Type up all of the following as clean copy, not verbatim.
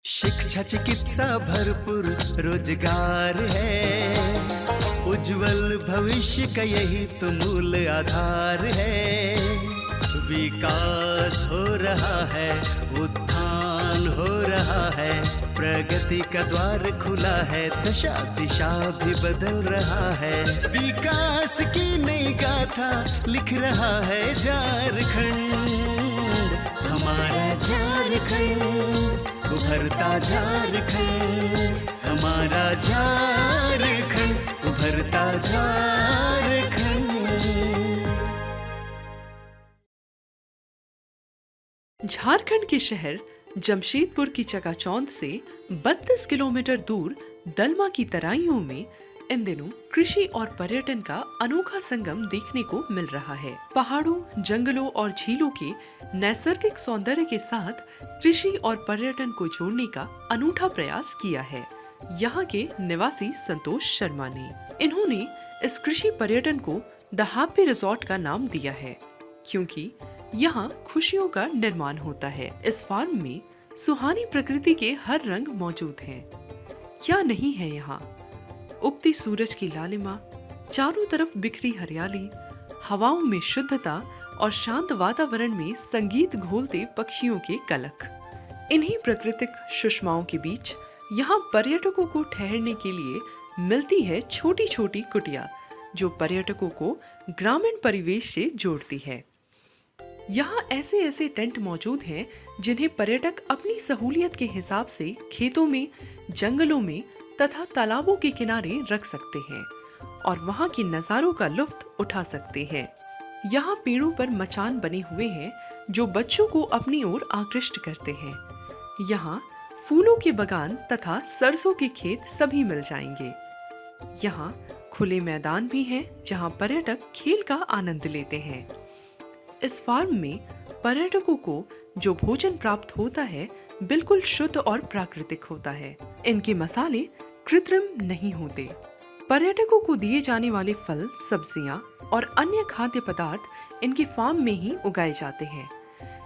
शिक्षा चिकित्सा भरपूर रोजगार है, उज्जवल भविष्य का यही तो मूल आधार है। विकास हो रहा है, उत्थान हो रहा है, प्रगति का द्वार खुला है, दशा दिशा भी बदल रहा है। विकास की नई गाथा लिख रहा है झारखंड, हमारा झारखंड, उभरता झारखंड, हमारा झारखंड, उभरता झारखंड। झारखंड के शहर जमशेदपुर की चकाचौंध से 32 किलोमीटर दूर दलमा की तराइयों में इन दिनों कृषि और पर्यटन का अनोखा संगम देखने को मिल रहा है। पहाड़ों, जंगलों और झीलों के नैसर्गिक सौंदर्य के साथ कृषि और पर्यटन को जोड़ने का अनूठा प्रयास किया है यहाँ के निवासी संतोष शर्मा ने। इन्होंने इस कृषि पर्यटन को द हैप्पी रिजॉर्ट का नाम दिया है, क्योंकि यहाँ खुशियों का निर्माण होता है। इस फार्म में सुहानी प्रकृति के हर रंग मौजूद हैं। क्या नहीं है यहाँ? उगती सूरज की लालिमा, चारों तरफ बिखरी हरियाली, हवाओं में शुद्धता और शांत वातावरण में संगीत घोलते पक्षियों के कलक। इन्हीं प्राकृतिक सुषमाओं के बीच यहाँ पर्यटकों को ठहरने के लिए मिलती है छोटी छोटी कुटिया, जो पर्यटकों को ग्रामीण परिवेश से जोड़ती है। यहाँ ऐसे ऐसे टेंट मौजूद हैं जिन्हें पर्यटक अपनी सहूलियत के हिसाब से खेतों में, जंगलों में तथा तालाबों के किनारे रख सकते हैं और वहाँ के नज़ारों का लुत्फ उठा सकते हैं। यहाँ पेड़ों पर मचान बने हुए हैं जो बच्चों को अपनी ओर आकृष्ट करते हैं। यहाँ फूलों के बगान तथा सरसों के खेत सभी मिल जाएंगे। यहाँ खुले मैदान भी हैं जहाँ पर्यटक खेल का आनंद लेते हैं। इस फार्म में पर्यटकों को जो भोजन प्राप्त होता है बिल्कुल शुद्ध और प्राकृतिक होता है। इनके मसाले कृत्रिम नहीं होते। पर्यटकों को दिए जाने वाले फल, सब्जियां और अन्य खाद्य पदार्थ इनके फार्म में ही उगाए जाते हैं।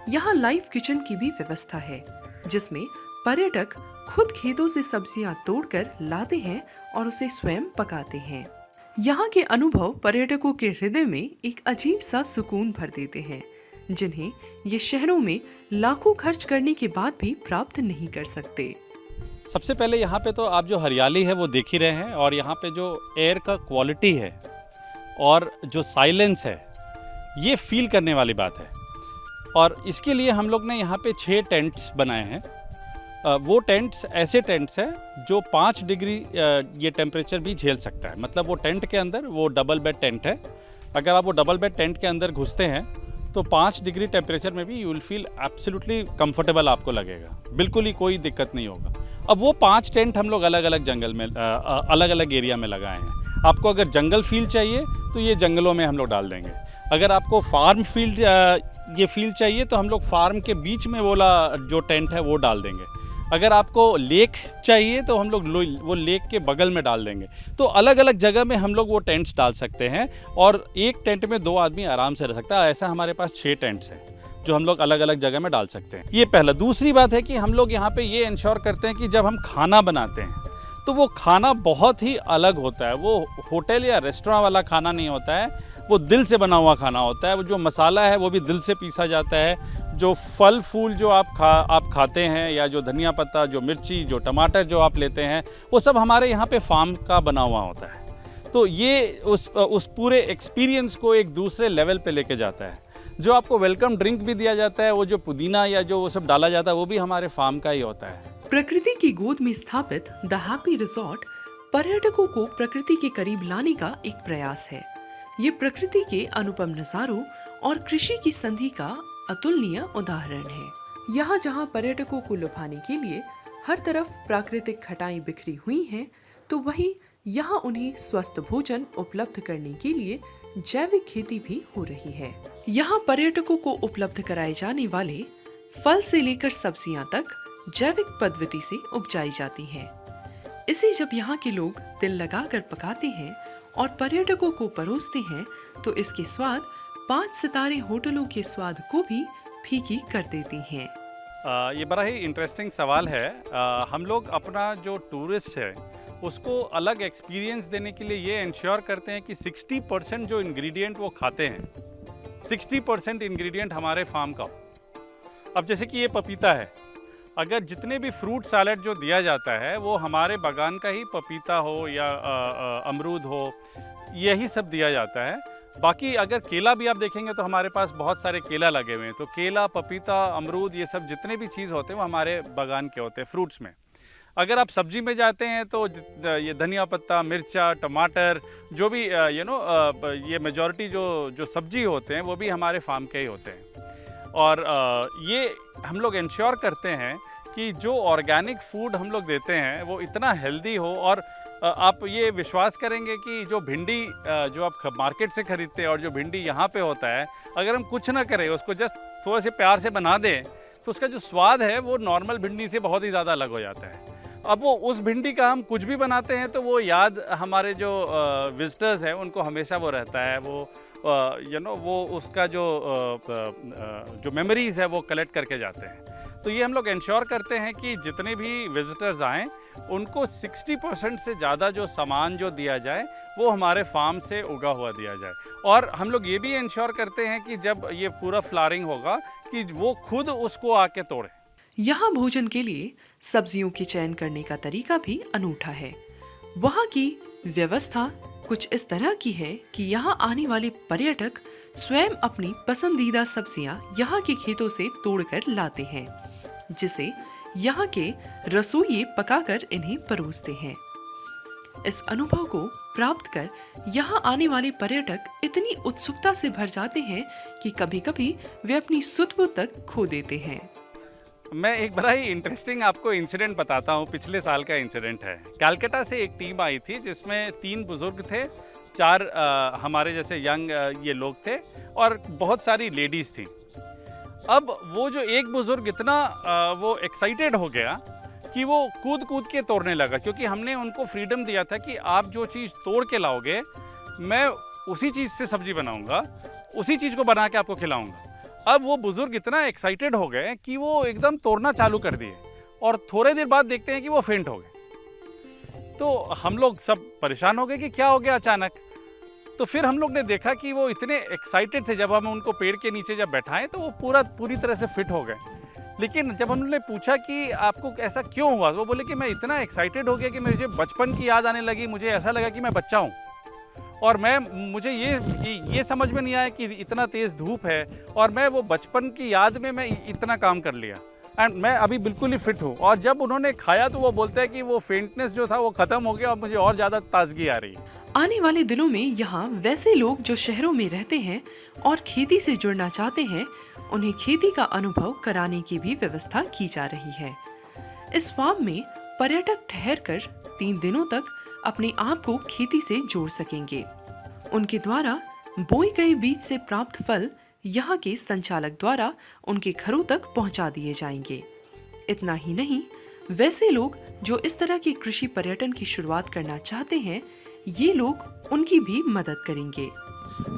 यहाँ लाइव किचन की भी व्यवस्था है, जिसमें पर्यटक खुद खेतों से सब्जियां तोड़कर लाते हैं और उसे स्वयं पकाते हैं। यहाँ के अनुभव पर्यटकों के हृदय में एक अजीब सा सुकून भर देते हैं, जिन्हें ये शहरों में लाखों खर्च करने के बाद भी प्राप्त नहीं कर सकते। सबसे पहले यहाँ पे तो आप जो हरियाली है वो देख ही रहे हैं, और यहाँ पे जो एयर का क्वालिटी है और जो साइलेंस है, ये फील करने वाली बात है। और इसके लिए हम लोग ने यहाँ पे 6 टेंट्स बनाए हैं। वो टेंट्स ऐसे टेंट्स हैं जो 5 डिग्री ये टेम्परेचर भी झेल सकता है। मतलब वो टेंट के अंदर वो डबल बेड टेंट है। अगर आप वो डबल बेड टेंट के अंदर घुसते हैं तो 5 डिग्री टेम्परेचर में भी you will feel absolutely comfortable आपको लगेगा, बिल्कुल ही कोई दिक्कत नहीं होगा। अब वो 5 टेंट हम लोग अलग अलग जंगल में अलग अलग एरिया में लगाए हैं। आपको अगर जंगल फील चाहिए तो ये जंगलों में हम लोग डाल देंगे। अगर आपको फार्म फील्ड ये फील चाहिए तो हम लोग फार्म के बीच में वाला जो टेंट है वो डाल देंगे। अगर आपको लेक चाहिए तो हम लोग वो लेक के बगल में डाल देंगे। तो अलग अलग जगह में हम लोग वो टेंट्स डाल सकते हैं, और एक टेंट में 2 आदमी आराम से रह सकता है। ऐसा हमारे पास 6 टेंट्स हैं जो हम लोग अलग अलग जगह में डाल सकते हैं। ये पहला। दूसरी बात है कि हम लोग यहाँ पे ये इंश्योर करते हैं कि जब हम खाना बनाते हैं तो वो खाना बहुत ही अलग होता है। वो होटल या रेस्टोरेंट वाला खाना नहीं होता है, वो दिल से बना हुआ खाना होता है। वो जो मसाला है वो भी दिल से पीसा जाता है। जो फल फूल जो आप खाते हैं, या जो धनिया पत्ता, जो मिर्ची, जो टमाटर जो आप लेते हैं, वो सब हमारे यहाँ पे फार्म का बना हुआ होता है। तो ये उस पूरे एक्सपीरियंस को एक दूसरे लेवल पे लेके जाता है। जो आपको वेलकम ड्रिंक भी दिया जाता है, वो जो पुदीना या जो वो सब डाला जाता है, वो भी हमारे फार्म का ही होता है। प्रकृति की गोद में स्थापित द हैप्पी रिजॉर्ट पर्यटकों को प्रकृति के करीब लाने का एक प्रयास है। ये प्रकृति के अनुपम नजारों और कृषि की संधि का अतुलनीय उदाहरण है। यहाँ जहाँ पर्यटकों को लुभाने के लिए हर तरफ प्राकृतिक घटाएं बिखरी हुई हैं, तो वहीं यहाँ उन्हें स्वस्थ भोजन उपलब्ध करने के लिए जैविक खेती भी हो रही है। यहाँ पर्यटकों को उपलब्ध कराए जाने वाले फल से लेकर सब्जियां तक जैविक पद्धति से उपजाई जाती हैं। इसे जब यहाँ के लोग दिल लगाकर पकाते हैं और पर्यटकों को परोसते हैं, तो इसके स्वाद 5 सितारे होटलों के स्वाद को भी फीकी कर देती हैं। ये बड़ा ही इंटरेस्टिंग सवाल है। हम लोग अपना जो टूरिस्ट है उसको अलग एक्सपीरियंस देने के लिए ये इंश्योर करते हैं कि 60% जो इंग्रेडिएंट वो खाते हैं, 60% इंग्रेडिएंट हमारे फार्म का हो। अब जैसे कि ये पपीता है, अगर जितने भी फ्रूट सैलेड जो दिया जाता है वो हमारे बागान का ही पपीता हो या अमरूद हो, यही सब दिया जाता है। बाकी अगर केला भी आप देखेंगे तो हमारे पास बहुत सारे केला लगे हुए हैं, तो केला, पपीता, अमरूद, ये सब जितने भी चीज़ होते हैं वो हमारे बागान के होते हैं फ्रूट्स में। अगर आप सब्जी में जाते हैं तो ये धनिया पत्ता, मिर्चा, टमाटर, जो भी ये मेजॉरिटी जो सब्जी होते हैं वो भी हमारे फार्म के ही होते हैं। और ये हम लोग इंश्योर करते हैं कि जो ऑर्गेनिक फूड हम लोग देते हैं वो इतना हेल्दी हो। और आप ये विश्वास करेंगे कि जो भिंडी जो आप मार्केट से खरीदते हैं और जो भिंडी यहाँ पे होता है, अगर हम कुछ ना करें, उसको जस्ट थोड़े से प्यार से बना दें, तो उसका जो स्वाद है वो नॉर्मल भिंडी से बहुत ही ज़्यादा अलग हो जाता है। अब वो उस भिंडी का हम कुछ भी बनाते हैं तो वो याद हमारे जो विजिटर्स हैं उनको हमेशा वो रहता है, वो वो उसका जो मेमोरीज़ है वो कलेक्ट करके जाते हैं। तो ये हम लोग इंश्योर करते हैं कि जितने भी विजिटर्स आएँ उनको 60% से ज़्यादा जो सामान जो दिया जाए वो हमारे फार्म से उगा हुआ दिया जाए। और हम लोग ये भी इंश्योर करते हैं कि जब ये पूरा फ्लावरिंग होगा कि वो खुद उसको आके तोड़े। यहाँ भोजन के लिए सब्जियों के चयन करने का तरीका भी अनूठा है। वहाँ की व्यवस्था कुछ इस तरह की है कि यहाँ आने वाले पर्यटक स्वयं अपनी पसंदीदा सब्जियाँ यहाँ के खेतों से तोड़कर लाते हैं, जिसे यहाँ के रसोइये पकाकर इन्हें परोसते हैं। इस अनुभव को प्राप्त कर यहाँ आने वाले पर्यटक इतनी उत्सुकता से भर जाते हैं कि कभी-कभी वे अपनी सुध-बुध तक खो देते हैं। मैं एक बड़ा ही इंटरेस्टिंग आपको इंसिडेंट बताता हूँ। पिछले साल का इंसिडेंट है। कलकत्ता से एक टीम आई थी जिसमें 3 बुजुर्ग थे, 4 हमारे जैसे यंग ये लोग थे और बहुत सारी लेडीज़ थी। अब वो जो एक बुजुर्ग इतना वो एक्साइटेड हो गया कि वो कूद कूद के तोड़ने लगा, क्योंकि हमने उनको फ्रीडम दिया था कि आप जो चीज़ तोड़ के लाओगे मैं उसी चीज़ से सब्जी बनाऊंगा, उसी चीज़ को बना के आपको खिलाऊंगा। अब वो बुजुर्ग इतना एक्साइटेड हो गए कि वो एकदम तोड़ना चालू कर दिए और थोड़े देर बाद देखते हैं कि वो फेंट हो गए। तो हम लोग सब परेशान हो गए कि क्या हो गया अचानक। तो फिर हम लोग ने देखा कि वो इतने एक्साइटेड थे, जब हम उनको पेड़ के नीचे जब बैठाएं तो वो पूरी तरह से फिट हो गए। लेकिन जब हमने पूछा कि आपको ऐसा क्यों हुआ, वो बोले कि मैं इतना एक्साइटेड हो गया कि मुझे बचपन की याद आने लगी, मुझे ऐसा लगा कि मैं बच्चा हूँ और मुझे ये समझ में नहीं आया कि इतना तेज़ धूप है और मैं वो बचपन की याद में मैं इतना काम कर लिया एंड मैं अभी बिल्कुल ही फिट हूँ। और जब उन्होंने खाया तो वो बोलते हैं कि वो फेंटनेस जो था वो ख़त्म हो गया और मुझे और ज़्यादा ताजगी आ रही है। आने वाले दिनों में यहाँ वैसे लोग जो शहरों में रहते हैं और खेती से जुड़ना चाहते हैं, उन्हें खेती का अनुभव कराने की भी व्यवस्था की जा रही है। इस फार्म में पर्यटक ठहरकर 3 दिनों तक अपने आप को खेती से जोड़ सकेंगे। उनके द्वारा बोए गए बीज से प्राप्त फल यहाँ के संचालक द्वारा उनके घरों तक पहुँचा दिए जाएंगे। इतना ही नहीं, वैसे लोग जो इस तरह के कृषि पर्यटन की शुरुआत करना चाहते हैं, ये लोग उनकी भी मदद करेंगे।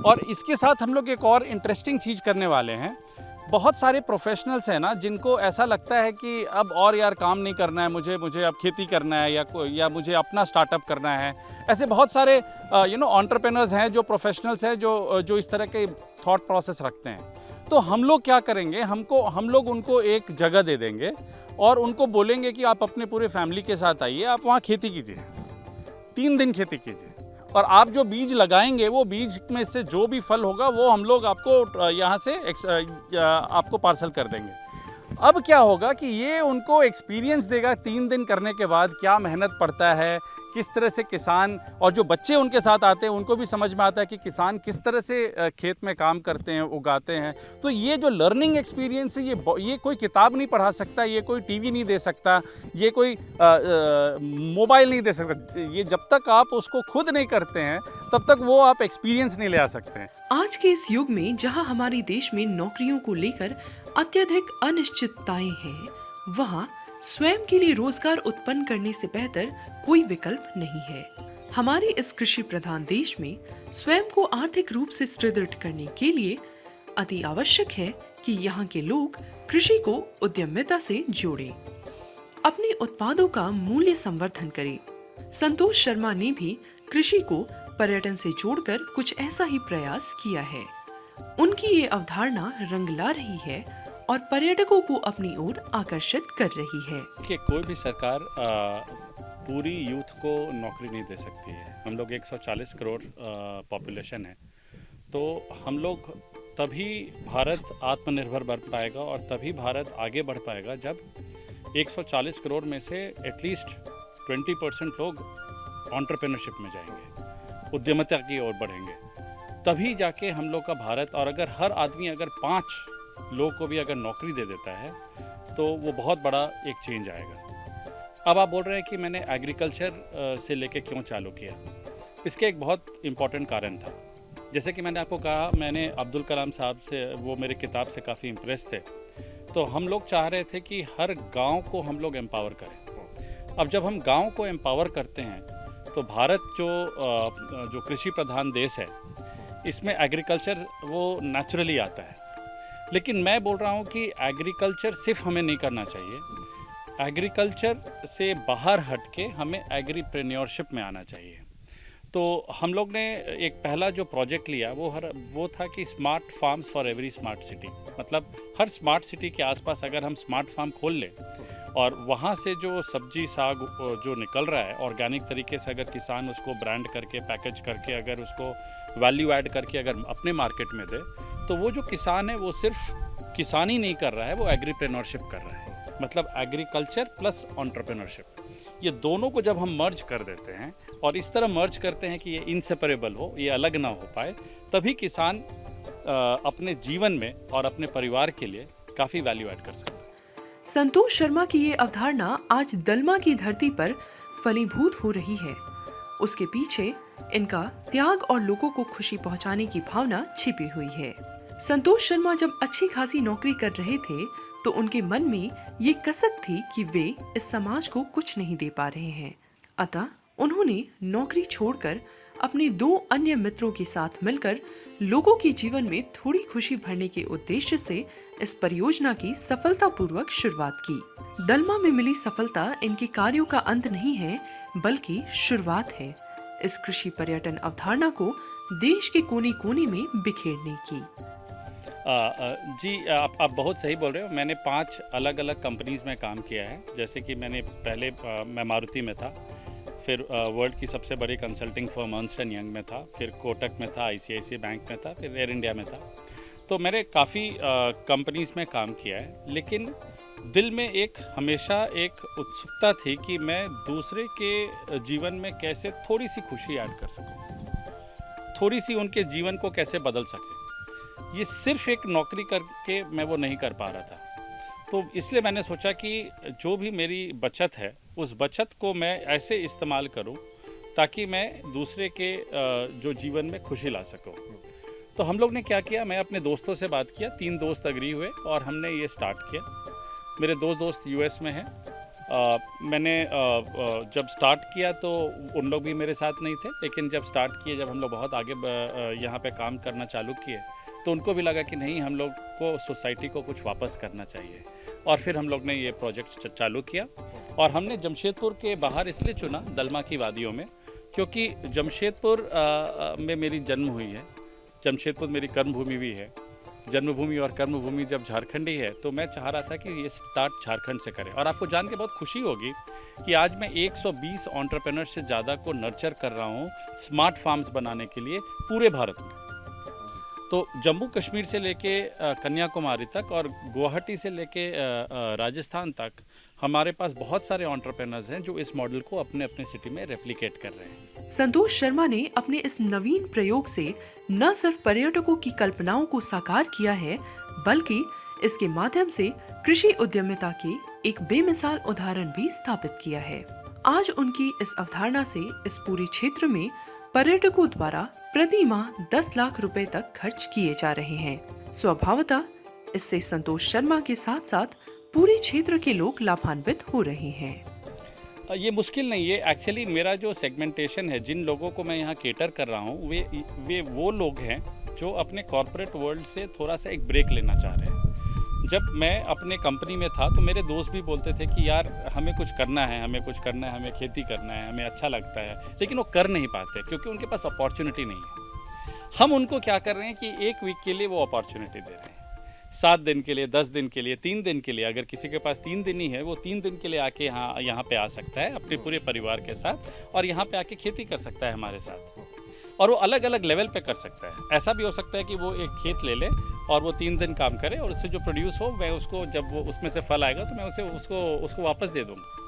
और इसके साथ हम लोग एक और इंटरेस्टिंग चीज़ करने वाले हैं। बहुत सारे प्रोफेशनल्स हैं ना जिनको ऐसा लगता है कि अब और यार काम नहीं करना है, मुझे अब खेती करना है या मुझे अपना स्टार्टअप करना है। ऐसे बहुत सारे एंटरप्रेन्योर्स हैं, जो प्रोफेशनल्स हैं, जो इस तरह के थॉट प्रोसेस रखते हैं। तो हम लोग क्या करेंगे, हम लोग उनको एक जगह दे देंगे और उनको बोलेंगे कि आप अपने पूरे फैमिली के साथ आइए, आप वहाँ खेती कीजिए, 3 दिन खेती कीजिए और आप जो बीज लगाएंगे वो बीज में से जो भी फल होगा वो हम लोग आपको यहाँ से आपको पार्सल कर देंगे। अब क्या होगा कि ये उनको एक्सपीरियंस देगा 3 दिन करने के बाद क्या मेहनत पड़ता है, किस तरह से किसान, और जो बच्चे उनके साथ आते हैं उनको भी समझ में आता है कि किसान किस तरह से खेत में काम करते हैं, उगाते हैं। तो ये जो लर्निंग एक्सपीरियंस है ये कोई किताब नहीं पढ़ा सकता, ये कोई टीवी नहीं दे सकता, ये कोई मोबाइल नहीं दे सकता। ये जब तक आप उसको खुद नहीं करते हैं तब तक वो आप एक्सपीरियंस नहीं ले आ सकते हैं। आज के इस युग में जहां हमारे देश में नौकरियों को लेकर अत्यधिक अनिश्चितताएं हैं, वहां स्वयं के लिए रोजगार उत्पन्न करने से बेहतर कोई विकल्प नहीं है। हमारे इस कृषि प्रधान देश में स्वयं को आर्थिक रूप से सुदृढ़ करने के लिए अति आवश्यक है कि यहाँ के लोग कृषि को उद्यमिता से जोड़े, अपने उत्पादों का मूल्य संवर्धन करे। संतोष शर्मा ने भी कृषि को पर्यटन से जोड़कर कुछ ऐसा ही प्रयास किया है। उनकी ये अवधारणा रंग ला रही है और पर्यटकों को अपनी ओर आकर्षित कर रही है। कि कोई भी सरकार पूरी यूथ को नौकरी नहीं दे सकती है। हम लोग 140 करोड़ पॉपुलेशन है, तो हम लोग तभी भारत आत्मनिर्भर बन पाएगा और तभी भारत आगे बढ़ पाएगा जब 140 करोड़ में से एटलीस्ट 20% लोग एंटरप्रेन्योरशिप में जाएंगे, उद्यमिता की ओर बढ़ेंगे, तभी जाके हम लोग का भारत। और अगर हर आदमी अगर 5 लोग को भी अगर नौकरी दे देता है तो वो बहुत बड़ा एक चेंज आएगा। अब आप बोल रहे हैं कि मैंने एग्रीकल्चर से लेके क्यों चालू किया। इसके एक बहुत इम्पॉर्टेंट कारण था। जैसे कि मैंने आपको कहा, मैंने अब्दुल कलाम साहब से, वो मेरे किताब से काफ़ी इम्प्रेस थे, तो हम लोग चाह रहे थे कि हर गांव को हम लोग एम्पावर करें। अब जब हम गांव को एम्पावर करते हैं तो भारत जो कृषि प्रधान देश है, इसमें एग्रीकल्चर वो नेचुरली आता है। लेकिन मैं बोल रहा हूँ कि एग्रीकल्चर सिर्फ हमें नहीं करना चाहिए, एग्रीकल्चर से बाहर हट के हमें एग्रीप्रेन्योरशिप में आना चाहिए। तो हम लोग ने एक पहला जो प्रोजेक्ट लिया वो था कि smart farms for every smart city. मतलब हर स्मार्ट सिटी के आसपास अगर हम स्मार्ट फार्म खोल लें और वहाँ से जो सब्जी साग जो निकल रहा है ऑर्गेनिक तरीके से, अगर किसान उसको ब्रांड करके पैकेज करके अगर उसको वैल्यू ऐड करके अगर अपने मार्केट में दे, तो वो जो किसान है वो सिर्फ किसानी नहीं कर रहा है, वो एग्रीप्रेन्योरशिप कर रहा है। मतलब एग्रीकल्चर प्लस एंटरप्रेन्योरशिप, ये दोनों को जब हम मर्ज कर देते हैं और इस तरह मर्ज करते हैं कि ये इनसेपरेबल हो, ये अलग ना हो पाए, तभी किसान अपने जीवन में और अपने परिवार के लिए काफ़ी वैल्यू ऐड कर सकता है। संतोष शर्मा की ये अवधारणा आज दलमा की धरती पर फलीभूत हो रही है। उसके पीछे इनका त्याग और लोगों को खुशी पहुंचाने की भावना छिपी हुई है। संतोष शर्मा जब अच्छी खासी नौकरी कर रहे थे तो उनके मन में ये कसक थी कि वे इस समाज को कुछ नहीं दे पा रहे हैं। अतः उन्होंने नौकरी छोड़कर अपने 2 अन्य मित्रों के साथ मिलकर लोगों के जीवन में थोड़ी खुशी भरने के उद्देश्य से इस परियोजना की सफलतापूर्वक शुरुआत की। दलमा में मिली सफलता इनके कार्यों का अंत नहीं है, बल्कि शुरुआत है इस कृषि पर्यटन अवधारणा को देश के कोने-कोने में बिखेरने की। जी, आप बहुत सही बोल रहे हो। मैंने 5 अलग अलग कंपनीज में काम किया है। जैसे कि मैंने पहले मैं मारुति में था, फिर वर्ल्ड की सबसे बड़ी consulting firm Ernst and young में था, फिर कोटक में था, ICICI बैंक में था, फिर एयर इंडिया में था। तो मैंने काफ़ी कंपनीज में काम किया है, लेकिन दिल में हमेशा एक उत्सुकता थी कि मैं दूसरे के जीवन में कैसे थोड़ी सी खुशी ऐड कर सकूं, थोड़ी सी उनके जीवन को कैसे बदल सके। ये सिर्फ एक नौकरी करके मैं वो नहीं कर पा रहा था। तो इसलिए मैंने सोचा कि जो भी मेरी बचत है, उस बचत को मैं ऐसे इस्तेमाल करूं ताकि मैं दूसरे के जो जीवन में खुशी ला सकूं। तो हम लोग ने क्या किया, मैं अपने दोस्तों से बात किया, 3 दोस्त अग्री हुए और हमने ये स्टार्ट किया। मेरे 2 दोस्त US में हैं। मैंने जब स्टार्ट किया तो उन लोग भी मेरे साथ नहीं थे, लेकिन जब स्टार्ट किए, जब हम लोग बहुत आगे यहाँ पे काम करना चालू किए, तो उनको भी लगा कि नहीं, हम लोग को सोसाइटी को कुछ वापस करना चाहिए। और फिर हम लोग ने ये प्रोजेक्ट चालू किया और हमने जमशेदपुर के बाहर इसलिए चुना, दलमा की वादियों में, क्योंकि जमशेदपुर में मेरी जन्म हुई है। जमशेदपुर मेरी कर्मभूमि भी है। जन्मभूमि और कर्मभूमि जब झारखंडी है, तो मैं चाह रहा था कि ये स्टार्ट झारखंड से करें। और आपको जान के बहुत खुशी होगी कि आज मैं 120 एंटरप्रेन्योर से ज़्यादा को नर्चर कर रहा हूँ स्मार्ट फार्म्स बनाने के लिए पूरे भारत में। तो जम्मू कश्मीर से लेके कन्याकुमारी तक और गुवाहाटी से लेके राजस्थान तक हमारे पास बहुत सारे एंटरप्रेन्योर्स हैं जो इस मॉडल को अपने अपने सिटी में रेप्लिकेट कर रहे हैं। संतोष शर्मा ने अपने इस नवीन प्रयोग से न सिर्फ पर्यटकों की कल्पनाओं को साकार किया है, बल्कि इसके माध्यम से कृषि उद्यमिता के एक बेमिसाल उदाहरण भी स्थापित किया है। आज उनकी इस अवधारणा से इस पूरे क्षेत्र में पर्यटकों द्वारा प्रति माह 10 लाख रुपए तक खर्च किए जा रहे हैं। स्वभावतः इससे संतोष शर्मा के साथ साथ पूरे क्षेत्र के लोग लाभान्वित हो रहे हैं। ये मुश्किल नहीं है। एक्चुअली मेरा जो सेगमेंटेशन है, जिन लोगों को मैं यहाँ केटर कर रहा हूँ, वे वो लोग हैं जो अपने कॉर्पोरेट वर्ल्ड से थोड़ा सा एक ब्रेक लेना चाह रहे हैं। जब मैं अपने कंपनी में था तो मेरे दोस्त भी बोलते थे कि यार हमें कुछ करना है, हमें कुछ करना है, हमें खेती करना है, हमें अच्छा लगता है, लेकिन वो कर नहीं पाते क्योंकि उनके पास अपॉर्चुनिटी नहीं है। हम उनको क्या कर रहे हैं कि 1 वीक के लिए वो अपॉर्चुनिटी दे रहे हैं, 7 दिन के लिए, 10 दिन के लिए, 3 दिन के लिए। अगर किसी के पास 3 दिन ही है, वो 3 दिन के लिए आके यहाँ पे आ सकता है अपने पूरे परिवार के साथ, और यहाँ पे आके खेती कर सकता है हमारे साथ, और वो अलग अलग लेवल पे कर सकता है। ऐसा भी हो सकता है कि वो एक खेत ले ले और वो 3 दिन काम करे, और उससे जो प्रोड्यूस हो मैं उसको, जब वो उसमें से फल आएगा तो मैं उसको वापस दे दूँगा।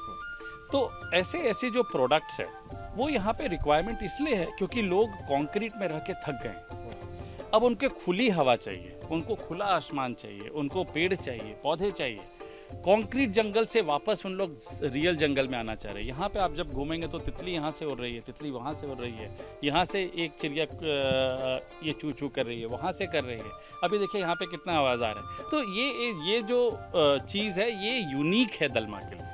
तो ऐसे जो प्रोडक्ट्स है वो यहाँ पे रिक्वायरमेंट इसलिए है क्योंकि लोग कंक्रीट में रह के थक गए। अब उनके खुली हवा चाहिए, उनको खुला आसमान चाहिए, उनको पेड़ चाहिए, पौधे चाहिए। कंक्रीट जंगल से वापस उन लोग रियल जंगल में आना चाह रहे हैं। यहाँ पे आप जब घूमेंगे तो तितली यहाँ से उड़ रही है, तितली वहाँ से उड़ रही है, यहाँ से एक चिड़िया ये चू चू कर रही है, वहाँ से कर रही है। अभी देखिए यहाँ पे कितना आवाज़ आ रहा है। तो ये जो चीज़ है ये यूनिक है दलमा के लिए।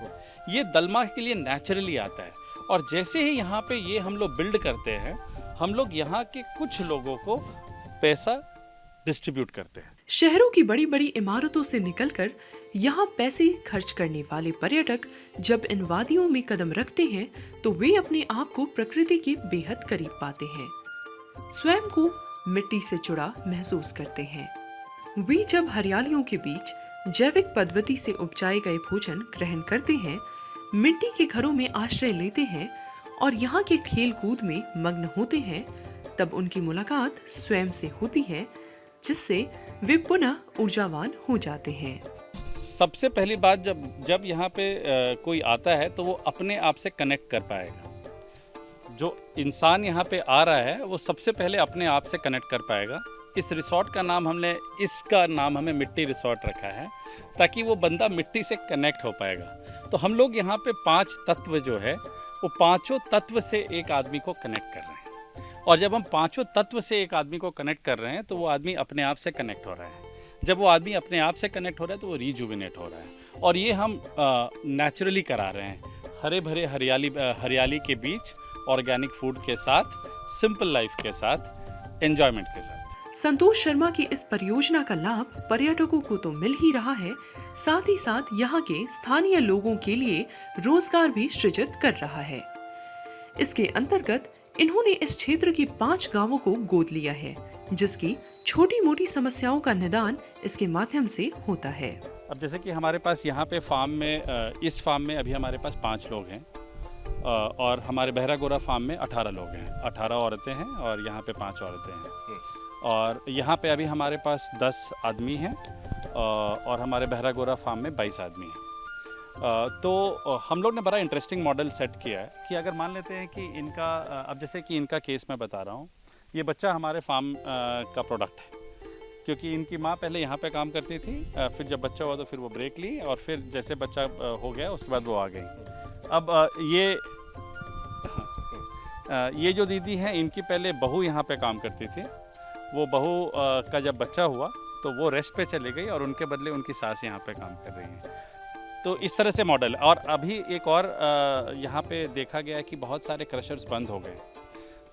ये दलमा के लिए नेचुरली आता है, और जैसे ही यहाँ पे ये हम लोग बिल्ड करते हैं, हम लोग यहाँ के कुछ लोगों को पैसा डिस्ट्रीब्यूट करते हैं। शहरों की बड़ी बड़ी इमारतों से निकलकर यहाँ पैसे खर्च करने वाले पर्यटक जब इन वादियों में कदम रखते हैं तो वे अपने आप को प्रकृति के बेहद करीब पाते हैं, स्वयं को मिट्टी से जुड़ा महसूस करते हैं। वे जब हरियालियों के बीच जैविक पद्धति से उपजाए गए भोजन ग्रहण करते हैं, मिट्टी के घरों में आश्रय लेते हैं और यहाँ के खेल कूद में मग्न होते हैं, तब उनकी मुलाकात स्वयं से होती है, जिससे वे पुनः ऊर्जावान हो जाते हैं। सबसे पहली बात, जब यहाँ पे कोई आता है तो वो अपने आप से कनेक्ट कर पाएगा। जो इंसान यहाँ पे आ रहा है वो सबसे पहले अपने आप से कनेक्ट कर पाएगा। इस रिसोर्ट का नाम हमें मिट्टी रिसोर्ट रखा है, ताकि वो बंदा मिट्टी से कनेक्ट हो पाएगा। तो हम लोग यहाँ पे 5 तत्व जो है वो 5 तत्व से एक आदमी को कनेक्ट कर रहे हैं, और जब हम 5 तत्व से एक आदमी को कनेक्ट कर रहे हैं तो वो आदमी अपने आप से कनेक्ट हो रहा है। जब वो आदमी अपने आप से कनेक्ट हो रहा है तो वो रिजुविनेट हो रहा है, और ये हम नेचुरली करा रहे हैं, हरे भरे हरियाली के बीच, ऑर्गेनिक फूड के साथ, सिंपल लाइफ के साथ, एंजॉयमेंट के साथ। संतोष शर्मा की इस परियोजना का लाभ पर्यटकों को तो मिल ही रहा है, साथ ही साथ यहाँ के स्थानीय लोगों के लिए रोजगार भी सृजित कर रहा है। इसके अंतर्गत इन्होंने इस क्षेत्र की 5 गांवों को गोद लिया है, जिसकी छोटी मोटी समस्याओं का निदान इसके माध्यम से होता है। अब जैसे कि हमारे पास यहाँ पे फार्म में, इस फार्म में अभी हमारे पास 5 लोग हैं, और हमारे बहरागोरा फार्म में 18 लोग हैं, 18 औरतें हैं और यहाँ पे 5 औरतें हैं। और यहाँ पे अभी हमारे पास 10 आदमी हैं, और हमारे बहरागोरा फार्म में 22 आदमी हैं। तो हम लोग ने बड़ा इंटरेस्टिंग मॉडल सेट किया है कि अगर मान लेते हैं कि इनका, अब जैसे कि इनका केस मैं बता रहा हूँ, ये बच्चा हमारे फार्म का प्रोडक्ट है, क्योंकि इनकी माँ पहले यहाँ पे काम करती थी, फिर जब बच्चा हुआ तो फिर वो ब्रेक ली, और फिर जैसे बच्चा हो गया उसके बाद वो आ गई। अब ये जो दीदी हैं, इनकी पहले बहू यहाँ पे काम करती थी। वो बहू का जब बच्चा हुआ तो वो रेस्ट पे चली गई, और उनके बदले उनकी सास यहाँ पे काम कर रही है। तो इस तरह से मॉडल। और अभी एक और यहाँ पे देखा गया है कि बहुत सारे क्रशर्स बंद हो गए,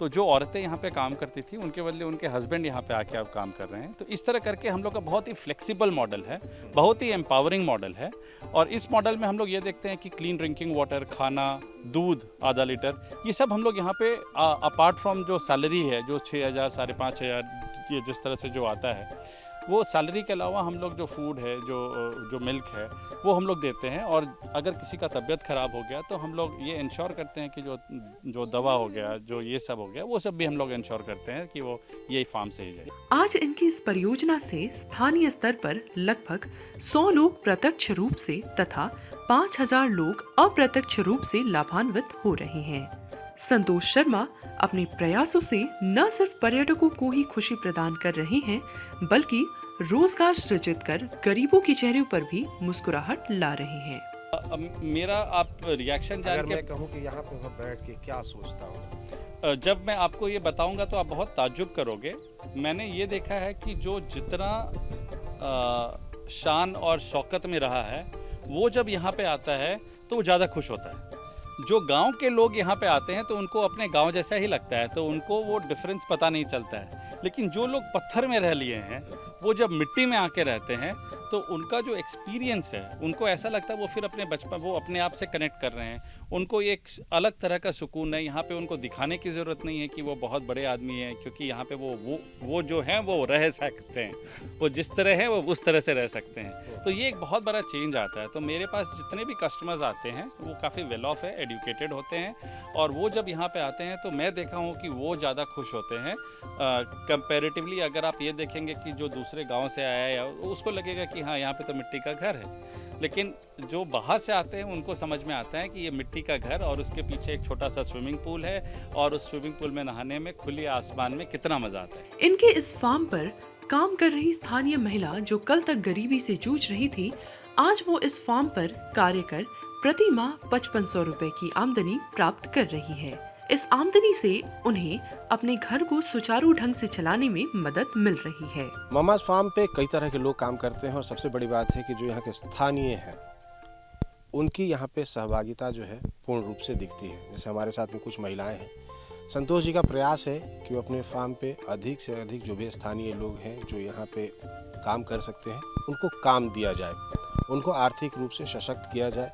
तो जो औरतें यहाँ पे काम करती थी उनके बदले उनके हस्बैंड यहाँ पे आके अब काम कर रहे हैं। तो इस तरह करके हम लोग का बहुत ही फ्लेक्सिबल मॉडल है, बहुत ही एम्पावरिंग मॉडल है। और इस मॉडल में हम लोग ये देखते हैं कि क्लीन ड्रिंकिंग वाटर, खाना, दूध आधा लीटर, ये सब हम लोग यहाँ पे अपार्ट फ्रॉम जो सैलरी है, जो 6,000 5,500 ये जिस तरह से जो आता है, वो सैलरी के अलावा हम लोग जो फूड है, जो मिल्क है, वो हम लोग देते हैं। और अगर किसी का तबीयत ख़राब हो गया तो हम लोग ये इंश्योर करते हैं कि जो दवा हो गया, जो ये सब हो गया, वो सब भी हम लोग इंश्योर करते हैं कि वो यही फार्म से ही जाए। आज इनकी इस परियोजना से स्थानीय स्तर पर लगभग 100 लोग प्रत्यक्ष रूप से तथा 5,000 लोग अप्रत्यक्ष रूप से लाभान्वित हो रहे हैं। संतोष शर्मा अपने प्रयासों से न सिर्फ पर्यटकों को ही खुशी प्रदान कर रहे हैं, बल्कि रोजगार सृजित कर गरीबों के चेहरे पर भी मुस्कुराहट ला रहे हैं। मेरा आप रिएक्शन जान के, मैं कहूँ कि यहाँ पे मैं बैठ के क्या सोचता हूँ, जब मैं आपको ये बताऊंगा तो आप बहुत ताज्जुब करोगे। मैंने ये देखा है कि जो जितना शान और शौकत में रहा है, वो जब यहाँ पे आता है तो वो ज़्यादा खुश होता है। जो गांव के लोग यहाँ पे आते हैं तो उनको अपने गांव जैसा ही लगता है, तो उनको वो डिफरेंस पता नहीं चलता है। लेकिन जो लोग पत्थर में रह लिए हैं, वो जब मिट्टी में आके रहते हैं तो उनका जो एक्सपीरियंस है, उनको ऐसा लगता है वो फिर अपने बचपन, वो अपने आप से कनेक्ट कर रहे हैं, उनको एक अलग तरह का सुकून है। यहाँ पे उनको दिखाने की ज़रूरत नहीं है कि वो बहुत बड़े आदमी हैं, क्योंकि यहाँ पे वो जो हैं वो रह सकते हैं, वो जिस तरह है वो उस तरह से रह सकते हैं। तो ये एक बहुत बड़ा चेंज आता है। तो मेरे पास जितने भी कस्टमर्स आते हैं वो काफ़ी वेल ऑफ है, एजुकेटेड होते हैं, और वो जब यहाँ पे आते हैं तो मैं देखा हूँ कि वो ज़्यादा खुश होते हैं कंपैरेटिवली। अगर आप ये देखेंगे कि जो दूसरे गाँव से आया है उसको लगेगा कि हाँ यहाँ पे तो मिट्टी का घर है, लेकिन जो बाहर से आते हैं उनको समझ में आता है कि ये मिट्टी का घर और उसके पीछे एक छोटा सा स्विमिंग पूल है, और उस स्विमिंग पूल में नहाने में खुले आसमान में कितना मजा आता है। इनके इस फार्म पर काम कर रही स्थानीय महिला जो कल तक गरीबी से जूझ रही थी, आज वो इस फार्म पर कार्य कर प्रति माह 5500 रुपए की आमदनी प्राप्त कर रही है। इस आमदनी से उन्हें अपने घर को सुचारू ढंग से चलाने में मदद मिल रही है। ममाज फार्म पे कई तरह के लोग काम करते हैं, और सबसे बड़ी बात है कि जो यहाँ के स्थानीय हैं उनकी यहाँ पे सहभागिता जो है पूर्ण रूप से दिखती है। जैसे हमारे साथ में कुछ महिलाएं हैं। संतोष जी का प्रयास है कि वो अपने फार्म पे अधिक से अधिक जो भी स्थानीय लोग हैं जो यहाँ पे काम कर सकते हैं उनको काम दिया जाए, उनको आर्थिक रूप से सशक्त किया जाए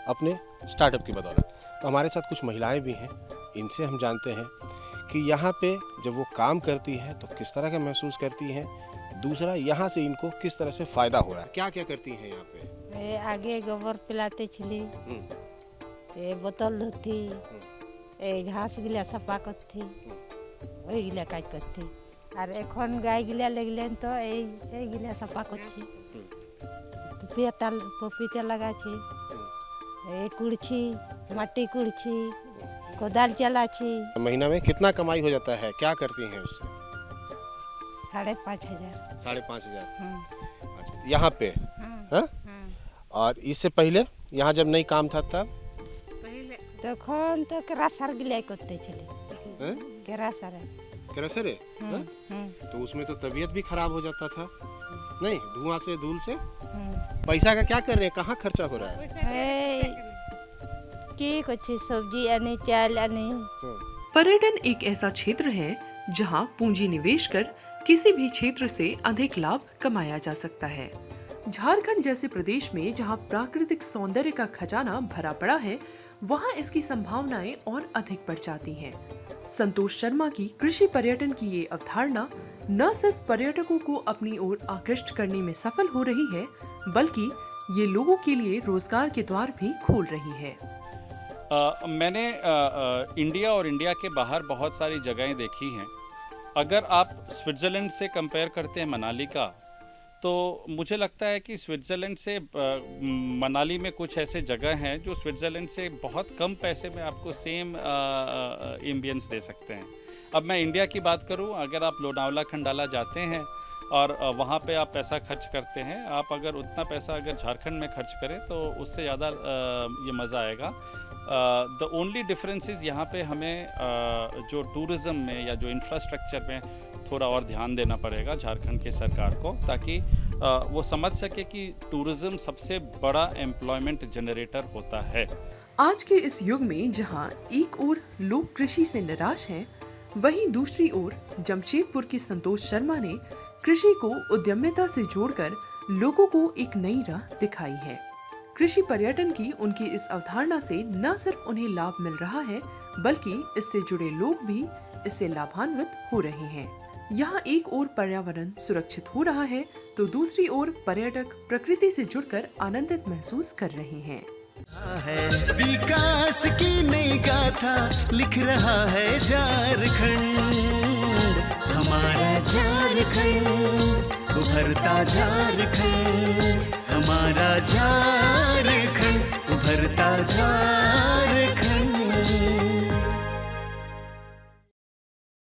अपने स्टार्टअप की बदौलत। तो हमारे साथ कुछ महिलाएं भी हैं, इनसे हम जानते हैं कि यहाँ पे जब वो काम करती हैं तो किस तरह का महसूस करती हैं, दूसरा यहाँ से इनको किस तरह से फ़ायदा हो रहा है। क्या क्या करती हैं यहाँ पे? आगे गोबर पिलाते छिली, बोतल धोती, घास गिला सफा करती, ওই গিলা কাজ করতে। আর এখন গাই গিলা লাগলেন তো এই গিলা সফা করছি, পপিতা লাগাচ্ছি, এই কুড়ছি, মাটি কুড়ছি, कोदाल चलाची। महीना में कितना कमाई हो जाता है, क्या करती हैं उससे? 5,500। 5,500 यहाँ पे? हाँ? और इससे पहले यहाँ जब नहीं काम था तब? तखन तो केरासार गिलाई करते चले। केरासार केरासरे? तो उसमें तो तबीयत भी खराब हो जाता था नहीं, धुआं से, धूल से। पैसा का क्या कर रहे हैं, कहाँ खर्चा हो रहा है? कि कुछ सब्जी आने, चाल आने। पर्यटन एक ऐसा क्षेत्र है जहां पूंजी निवेश कर किसी भी क्षेत्र से अधिक लाभ कमाया जा सकता है। झारखंड जैसे प्रदेश में जहां प्राकृतिक सौंदर्य का खजाना भरा पड़ा है, वहां इसकी संभावनाएं और अधिक बढ़ जाती हैं। संतोष शर्मा की कृषि पर्यटन की ये अवधारणा न सिर्फ पर्यटकों को अपनी ओर आकृष्ट करने में सफल हो रही है, बल्कि ये लोगों के लिए रोजगार के द्वार भी खोल रही है। मैंने इंडिया और इंडिया के बाहर बहुत सारी जगहें देखी हैं। अगर आप स्विट्ज़रलैंड से कंपेयर करते हैं मनाली का, तो मुझे लगता है कि स्विट्ज़रलैंड से मनाली में कुछ ऐसे जगह हैं जो स्विट्ज़रलैंड से बहुत कम पैसे में आपको सेम एम्बियंस दे सकते हैं। अब मैं इंडिया की बात करूं, अगर आप लोनावला खंडाला जाते हैं और वहाँ पे आप पैसा खर्च करते हैं, आप अगर उतना पैसा अगर झारखंड में खर्च करें तो उससे ज़्यादा ये मज़ा आएगा। द ओनली डिफरेंस इज़ यहाँ पे हमें जो टूरिज़्म में या जो इंफ्रास्ट्रक्चर में थोड़ा और ध्यान देना पड़ेगा झारखंड के सरकार को, ताकि वो समझ सके कि टूरिज़्म सबसे बड़ा एम्प्लॉयमेंट जनरेटर होता है। आज के इस युग में जहाँ एक ओर लोग कृषि से निराश हैं, वहीं दूसरी ओर जमशेदपुर के संतोष शर्मा ने कृषि को उद्यमिता से जोड़कर लोगों को एक नई राह दिखाई है। कृषि पर्यटन की उनकी इस अवधारणा से न सिर्फ उन्हें लाभ मिल रहा है, बल्कि इससे जुड़े लोग भी इससे लाभान्वित हो रहे हैं। यहाँ एक ओर पर्यावरण सुरक्षित हो रहा है, तो दूसरी ओर पर्यटक प्रकृति से जुड़कर आनंदित महसूस कर रहे हैं। विकास की नई गाथा लिख रहा है झारखंड, हमारा झारखंड, उभरता झारखंड, हमारा झारखंड, उभरता झारखंड।